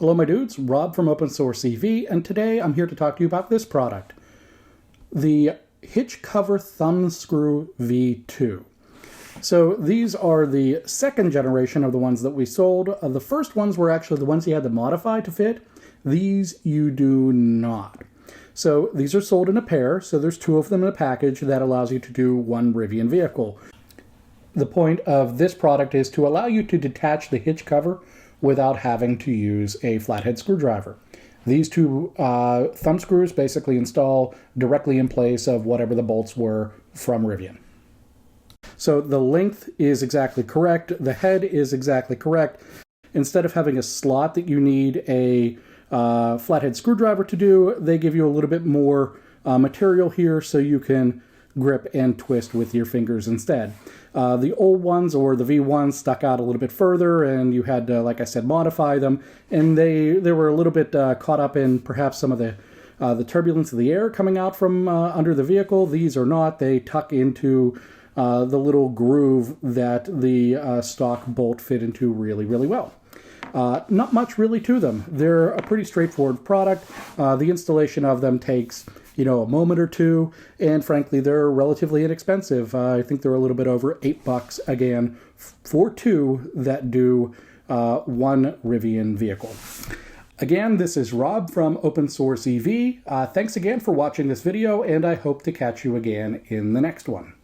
Hello my dudes, Rob from OpenSourceEV, and today I'm here to talk to you about this product, the Hitch Cover Thumbscrew V2. So these are the second generation of the ones that we sold. The first ones were actually the ones you had to modify to fit. These you do not. So these are sold in a pair, so there's two of them in a package that allows you to do one Rivian vehicle. The point of this product is to allow you to detach the hitch cover without having to use a flathead screwdriver. These two thumb screws basically install directly in place of whatever the bolts were from Rivian. So the length is exactly correct, the head is exactly correct. Instead of having a slot that you need a flathead screwdriver to do, they give you a little bit more material here so you can grip and twist with your fingers instead. The old ones, or the V1s, stuck out a little bit further, and you had to, like I said, modify them, and they were a little bit caught up in perhaps some of the turbulence of the air coming out from under the vehicle. These are not. They tuck into the little groove that the stock bolt fit into really, really well. Not much really to them. They're a pretty straightforward product. The installation of them takes a moment or two, and frankly, they're relatively inexpensive. I think they're a little bit over $8 again for two that do one Rivian vehicle. Again, this is Rob from OpenSourceEV. Thanks again for watching this video, and I hope to catch you again in the next one.